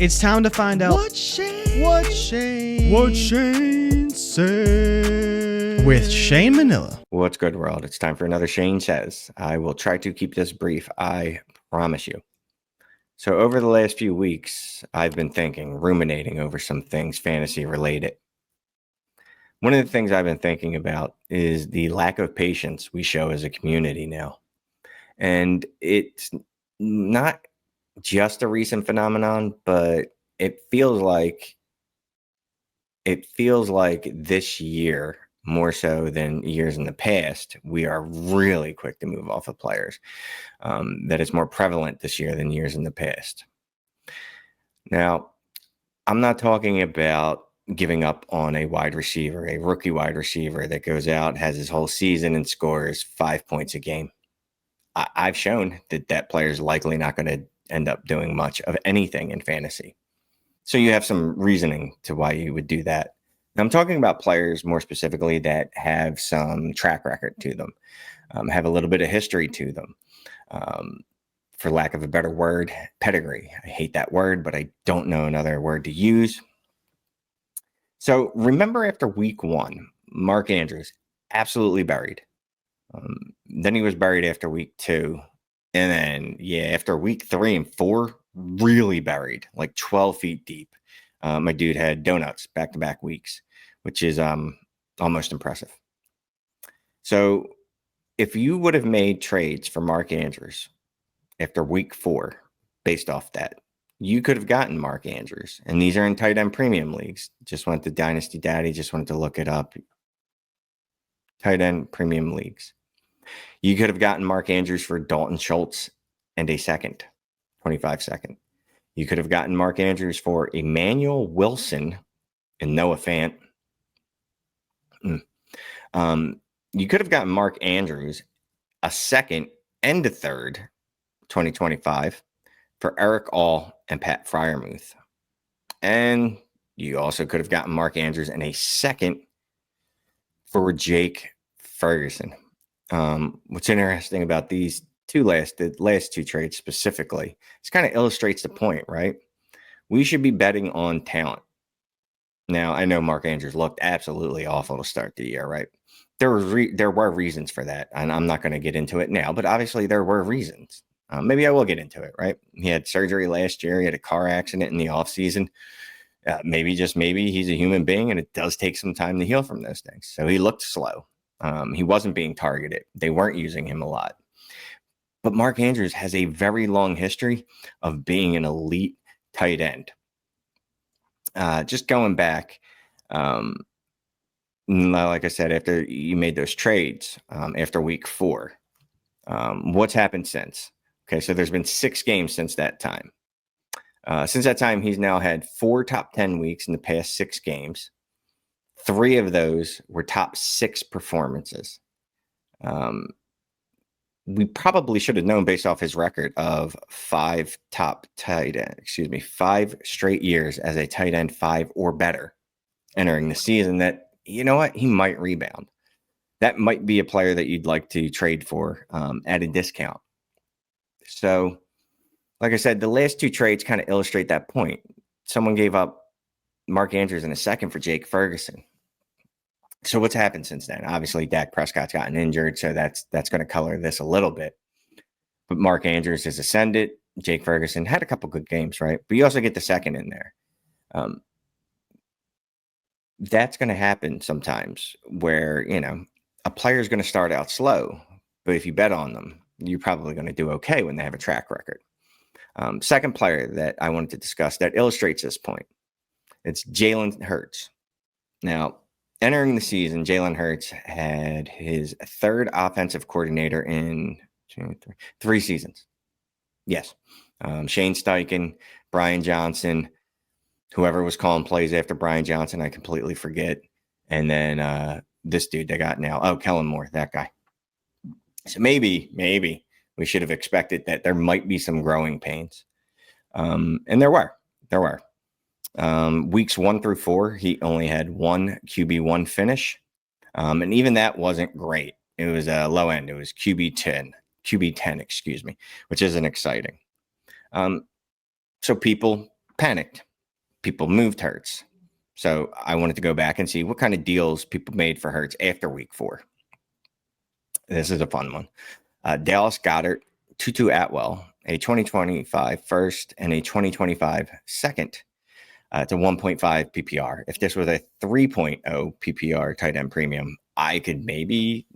It's time to find out What Shane said with Shane Manila. What's good, world? It's time for another Shane Says. I will try to keep this brief, I promise you. So over the last few weeks, I've been ruminating over some things fantasy related. One of the things I've been thinking about is the lack of patience we show as a community now. And it's not just a recent phenomenon, but it feels like this year, more so than years in the past, we are really quick to move off of players. That is more prevalent this year than years in the past. Now, I'm not talking about giving up on a wide receiver, a rookie wide receiver that goes out, has his whole season and scores 5 points a game. I've shown that player is likely not going to end up doing much of anything in fantasy. So you have some reasoning to why you would do that. Now, I'm talking about players more specifically that have some track record to them, have a little bit of history to them. For lack of a better word, pedigree. I hate that word, but I don't know another word to use. So remember after week 1, Mark Andrews, absolutely buried. Then he was buried after week 2. And then, after week 3 and 4, really buried, like 12 feet deep. My dude had donuts back-to-back weeks, which is almost impressive. So if you would have made trades for Mark Andrews after week 4, based off that, you could have gotten Mark Andrews. And these are in tight end premium leagues. Just went to Dynasty Daddy, just wanted to look it up. Tight end premium leagues. You could have gotten Mark Andrews for Dalton Schultz and a second, 25 second. You could have gotten Mark Andrews for Emmanuel Wilson and Noah Fant. You could have gotten Mark Andrews a second and a third, 2025, for Eric All and Pat Freiermuth. And you also could have gotten Mark Andrews and a second for Jake Ferguson. What's interesting about the last two trades specifically, this kind of illustrates the point, right? We should be betting on talent. Now, I know Mark Andrews looked absolutely awful to start the year, right? There were reasons for that, and I'm not going to get into it now, but obviously there were reasons. Maybe I will get into it, right? He had surgery last year. He had a car accident in the offseason. Maybe he's a human being, and it does take some time to heal from those things. So he looked slow. He wasn't being targeted. They weren't using him a lot. But Mark Andrews has a very long history of being an elite tight end. Just going back, like I said, after you made those trades, after week 4, what's happened since? Okay, so there's been 6 games since that time. Since that time, he's now had 4 top 10 weeks in the past 6 games. 3 of those were top 6 performances. We probably should have known based off his record of 5 straight years as a tight end 5 or better entering the season that, you know what, he might rebound. That might be a player that you'd like to trade for at a discount. So, like I said, the last 2 trades kind of illustrate that point. Someone gave up Mark Andrews in a second for Jake Ferguson. So what's happened since then? Obviously, Dak Prescott's gotten injured, so that's going to color this a little bit. But Mark Andrews has ascended. Jake Ferguson had a couple good games, right? But you also get the second in there. That's going to happen sometimes where, a player is going to start out slow, but if you bet on them, you're probably going to do okay when they have a track record. Second player that I wanted to discuss that illustrates this point, it's Jalen Hurts. Now, entering the season, Jalen Hurts had his 3rd offensive coordinator in 3 seasons. Yes. Shane Steichen, Brian Johnson, whoever was calling plays after Brian Johnson, I completely forget. And then this dude they got now. Kellen Moore, that guy. So maybe we should have expected that there might be some growing pains. And there were. Weeks 1 through 4, he only had 1 QB1 finish. And even that wasn't great. It was a low end. It was QB10, which isn't exciting. So people panicked. People moved Hurts. So I wanted to go back and see what kind of deals people made for Hurts after week 4. This is a fun one. Dallas Goedert, Tutu Atwell, a 2025 first and a 2025 second to 1.5 PPR. If this was a 3.0 PPR tight end premium, I could maybe,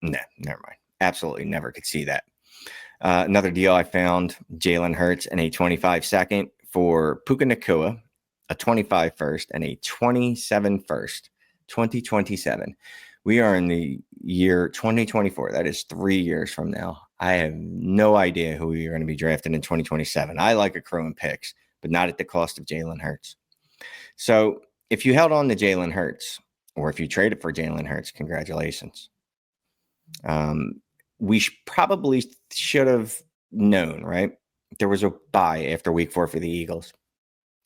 never mind. Absolutely never could see that. Another deal I found, Jalen Hurts and a 25 second for Puka Nacua, a 25 first and a 27 first, 2027. We are in the year 2024. That is 3 years from now. I have no idea who you're going to be drafted in 2027. I like accruing picks, but not at the cost of Jalen Hurts. So if you held on to Jalen Hurts, or if you traded for Jalen Hurts, congratulations. We probably should have known, right? There was a bye after week 4 for the Eagles.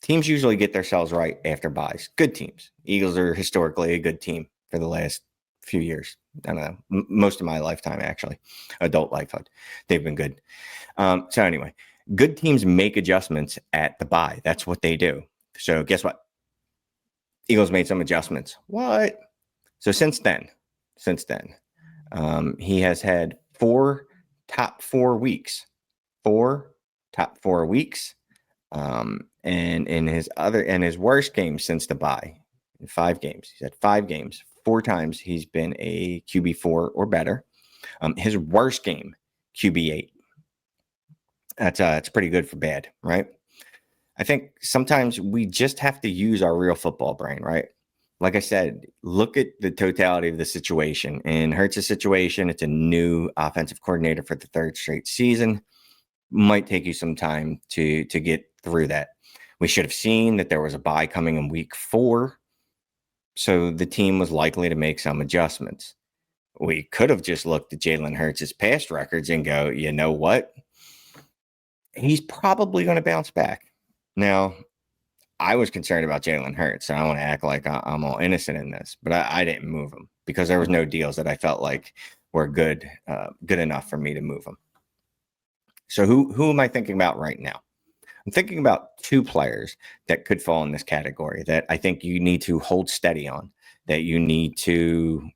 Teams usually get themselves right after byes. Good teams. Eagles are historically a good team for the last few years. I don't know, most of my lifetime, actually, adult lifehood. They've been good. So anyway, good teams make adjustments at the bye. That's what they do. So guess what? Eagles made some adjustments. What? So since then, he has had 4 top 4 weeks. 4 top 4 weeks. And in his worst games since the bye, in 5 games, he's had 5 games. 4 times he's been a QB4 or better. His worst game, QB8. That's pretty good for bad, right? I think sometimes we just have to use our real football brain, right? Like I said, look at the totality of the situation. In Hurts' situation, it's a new offensive coordinator for the 3rd straight season. Might take you some time to get through that. We should have seen that there was a bye coming in week 4. So the team was likely to make some adjustments. We could have just looked at Jalen Hurts' past records and go, you know what? He's probably going to bounce back. Now, I was concerned about Jalen Hurts, so I don't want to act like I'm all innocent in this, but I didn't move him because there was no deals that I felt like were good enough for me to move him. So who am I thinking about right now? I'm thinking about 2 players that could fall in this category that I think you need to hold steady on, that you need to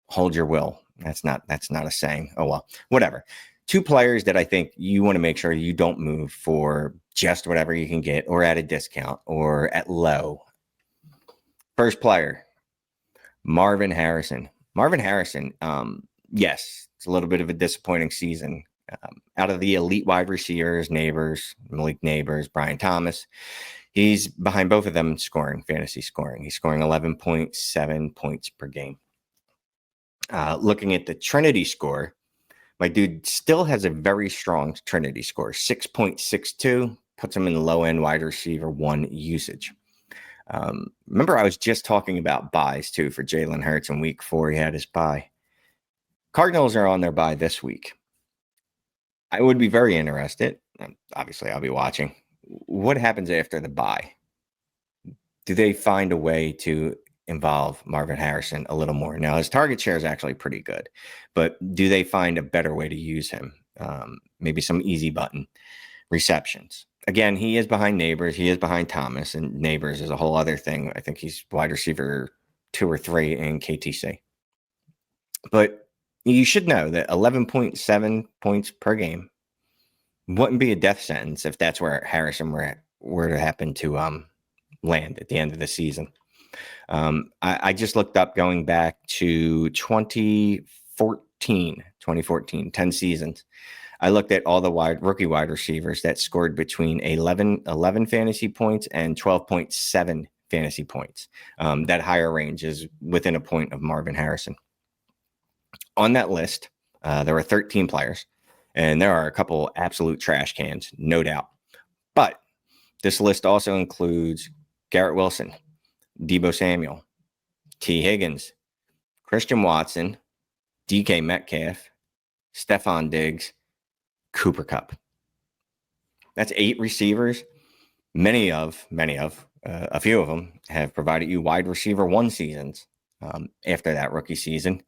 hold your will. That's not a saying. Oh, well, whatever. 2 players that I think you want to make sure you don't move for just whatever you can get or at a discount or at low. First player, Marvin Harrison. Marvin Harrison, yes, it's a little bit of a disappointing season. Out of the elite wide receivers, Malik Neighbors, Brian Thomas, he's behind both of them in scoring, fantasy scoring. He's scoring 11.7 points per game. Looking at the Trinity score, my dude still has a very strong Trinity score, 6.62, puts him in the low-end wide receiver 1 usage. Remember, I was just talking about buys, too, for Jalen Hurts in week 4. He had his bye. Cardinals are on their bye this week. I would be very interested. Obviously, I'll be watching. What happens after the bye? Do they find a way to involve Marvin Harrison a little more? Now, his target share is actually pretty good, but do they find a better way to use him? Maybe some easy button receptions. Again, he is behind Neighbors. He is behind Thomas, and Neighbors is a whole other thing. I think he's wide receiver 2 or 3 in KTC. But you should know that 11.7 points per game wouldn't be a death sentence if that's where Harrison were to happen to land at the end of the season. I just looked up going back to 2014, 10 seasons. I looked at all the rookie wide receivers that scored between 11 fantasy points and 12.7 fantasy points. That higher range is within a point of Marvin Harrison. On that list, there were 13 players, and there are a couple absolute trash cans, no doubt. But this list also includes Garrett Wilson, Deebo Samuel, T. Higgins, Christian Watson, DK Metcalf, Stephon Diggs, Cooper Kupp. That's 8 receivers. A few of them have provided you wide receiver 1 seasons after that rookie season.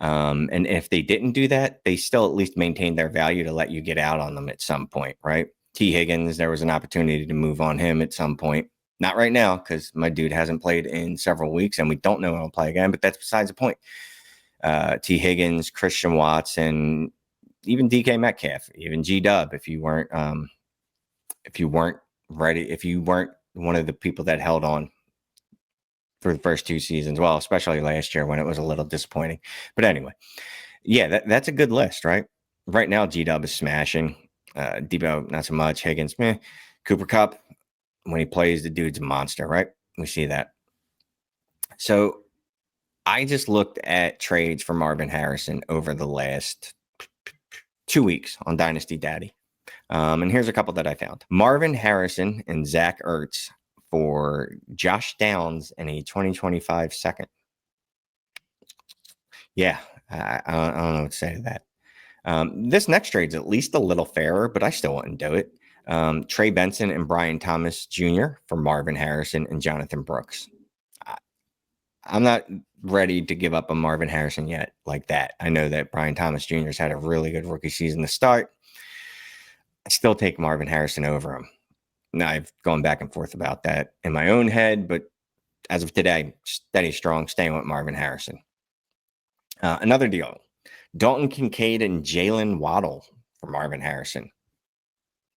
And if they didn't do that, they still at least maintain their value to let you get out on them at some point, right? T. Higgins, there was an opportunity to move on him at some point. Not right now, because my dude hasn't played in several weeks, and we don't know when he'll play again, but that's besides the point. T. Higgins, Christian Watson, even DK Metcalf, even G-Dub, if you weren't ready, if you weren't one of the people that held on for the first 2 seasons, well, especially last year when it was a little disappointing. But anyway, yeah, that's a good list, right? Right now, G-Dub is smashing. Debo, not so much. Higgins, meh. Cooper Kupp, when he plays, the dude's a monster, right? We see that. So I just looked at trades for Marvin Harrison over the last 2 weeks on Dynasty Daddy. And here's a couple that I found. Marvin Harrison and Zach Ertz for Josh Downs and a 2025 second. Yeah, I don't know what to say to that. This next trade's at least a little fairer, but I still wouldn't do it. Trey Benson and Brian Thomas Jr. for Marvin Harrison and Jonathan Brooks. I'm not ready to give up on Marvin Harrison yet like that. I know that Brian Thomas Jr. has had a really good rookie season to start. I still take Marvin Harrison over him. Now, I've gone back and forth about that in my own head, but as of today, steady strong, staying with Marvin Harrison. Another deal. Dalton Kincaid and Jalen Waddle for Marvin Harrison.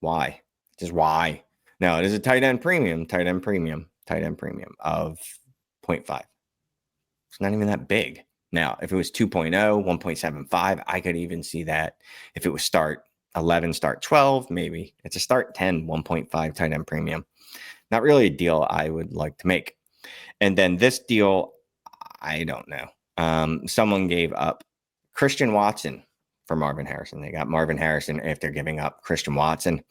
Why? Just why? No, it is a tight end premium of 0.5. It's not even that big. Now, if it was 2.0, 1.75, I could even see that. If it was start 11, start 12, maybe. It's a start 10, 1.5 tight end premium. Not really a deal I would like to make. And then this deal, I don't know. Someone gave up Christian Watson for Marvin Harrison. They got Marvin Harrison after giving up Christian Watson.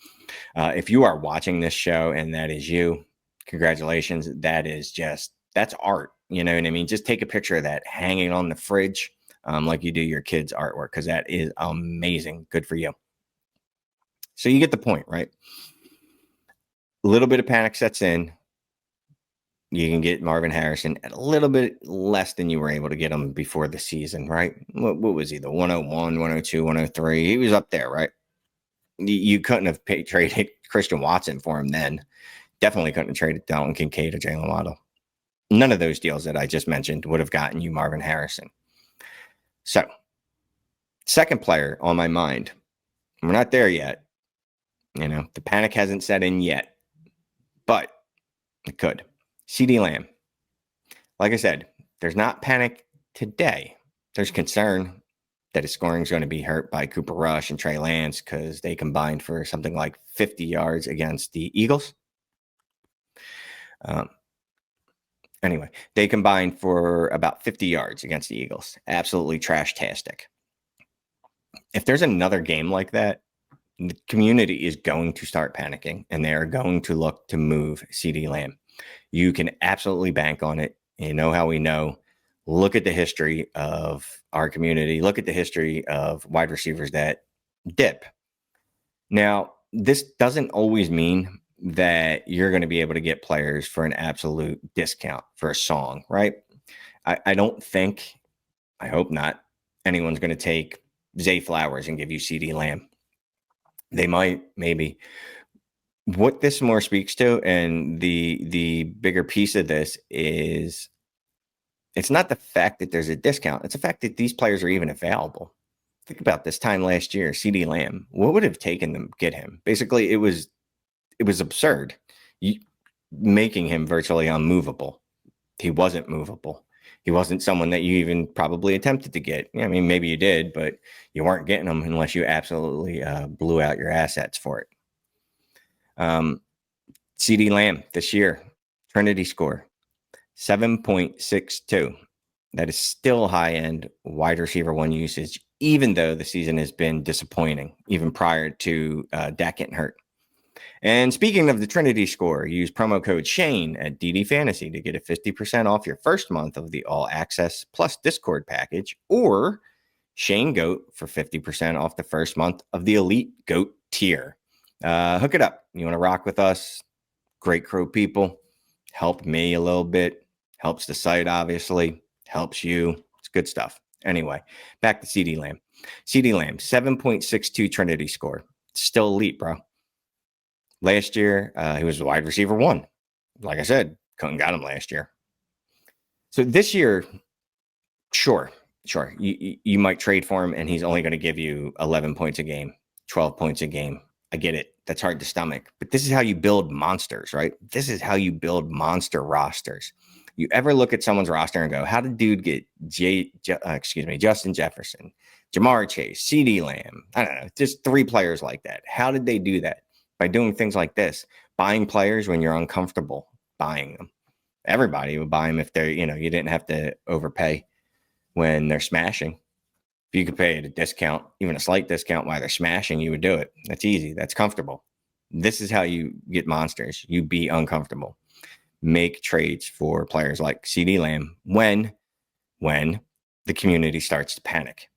If you are watching this show and that is you, congratulations. That's art. You know what I mean? Just take a picture of that, hang it on the fridge like you do your kids' artwork, because that is amazing. Good for you. So you get the point, right? A little bit of panic sets in. You can get Marvin Harrison at a little bit less than you were able to get him before the season, right? What was he? The 101, 102, 103? He was up there, right? You couldn't have traded Christian Watson for him then. Definitely couldn't have traded Dalton Kincaid or Jalen Waddle. None of those deals that I just mentioned would have gotten you Marvin Harrison. So, second player on my mind. We're not there yet. You know, the panic hasn't set in yet, but it could. CeeDee Lamb. Like I said, there's not panic today. There's concern that his scoring is going to be hurt by Cooper Rush and Trey Lance because they combined for something like 50 yards against the Eagles. Anyway, they combined for about 50 yards against the Eagles. Absolutely trash-tastic. If there's another game like that, the community is going to start panicking, and they are going to look to move CeeDee Lamb. You can absolutely bank on it. You know how we know. Look at the history of our community. Look at the history of wide receivers that dip. Now, this doesn't always mean that you're going to be able to get players for an absolute discount for a song, right? I don't think, I hope not, anyone's going to take Zay Flowers and give you CeeDee Lamb. They might, maybe. What this more speaks to, and the bigger piece of this is, it's not the fact that there's a discount. It's the fact that these players are even available. Think about this time last year, CeeDee Lamb. What would have taken them to get him? Basically, it was absurd, making him virtually unmovable. He wasn't movable. He wasn't someone that you even probably attempted to get. I mean, maybe you did, but you weren't getting him unless you absolutely blew out your assets for it. CeeDee Lamb this year, Trinity score, 7.62. That is still high-end wide receiver one usage, even though the season has been disappointing, even prior to Dak getting hurt. And speaking of the Trinity score, use promo code Shane at DD Fantasy to get a 50% off your first month of the All Access Plus Discord package, or Shane Goat for 50% off the first month of the Elite Goat tier. Hook it up. You want to rock with us? Great crew people. Help me a little bit. Helps the site, obviously. Helps you. It's good stuff. Anyway, back to CeeDee Lamb. CeeDee Lamb, 7.62 Trinity score. Still elite, bro. Last year, he was wide receiver 1. Like I said, couldn't got him last year. So this year, sure. You might trade for him, and he's only going to give you 11 points a game, 12 points a game. I get it. That's hard to stomach. But this is how you build monsters, right? This is how you build monster rosters. You ever look at someone's roster and go, how did dude get Justin Jefferson, Jamar Chase, CeeDee Lamb? I don't know, just 3 players like that. How did they do that? By doing things like this, buying players when you're uncomfortable buying them. Everybody would buy them if they're, you didn't have to overpay when they're smashing. If you could pay at a discount, even a slight discount while they're smashing, you would do it. That's easy. That's comfortable. This is how you get monsters. You be uncomfortable. Make trades for players like CeeDee Lamb when the community starts to panic.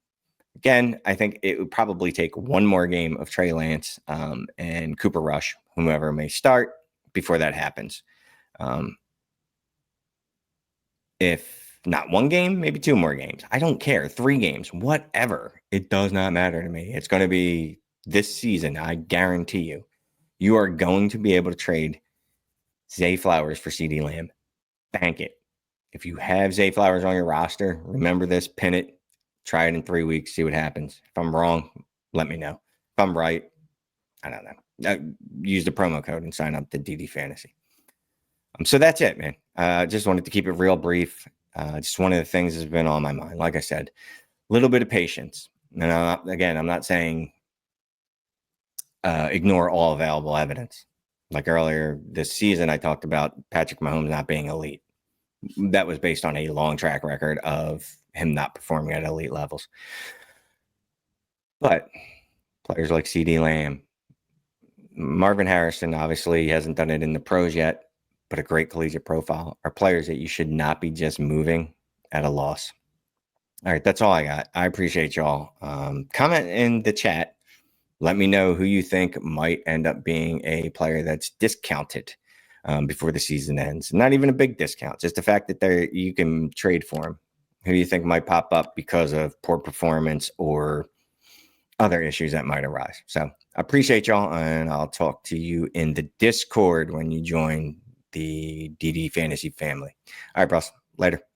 Again, I think it would probably take one more game of Trey Lance and Cooper Rush, whomever may start, before that happens. If not one game, maybe 2 more games. I don't care. 3 games, whatever. It does not matter to me. It's going to be this season. I guarantee you, you are going to be able to trade Zay Flowers for CeeDee Lamb. Bank it. If you have Zay Flowers on your roster, remember this, pin it, try it in 3 weeks, see what happens. If I'm wrong, let me know. If I'm right, I don't know. Use the promo code and sign up to DD Fantasy. So that's it, man. Just wanted to keep it real brief. Just one of the things that's been on my mind. Like I said, a little bit of patience. And I'm not saying ignore all available evidence. Like earlier this season, I talked about Patrick Mahomes not being elite. That was based on a long track record of him not performing at elite levels. But players like CeeDee Lamb, Marvin Harrison, obviously hasn't done it in the pros yet, but a great collegiate profile, are players that you should not be just moving at a loss. All right, that's all I got. I appreciate y'all. Comment in the chat. Let me know who you think might end up being a player that's discounted before the season ends. Not even a big discount, just the fact that you can trade for him. Who do you think might pop up because of poor performance or other issues that might arise? So I appreciate y'all, and I'll talk to you in the Discord when you join the DD Fantasy family. All right, bros. Later.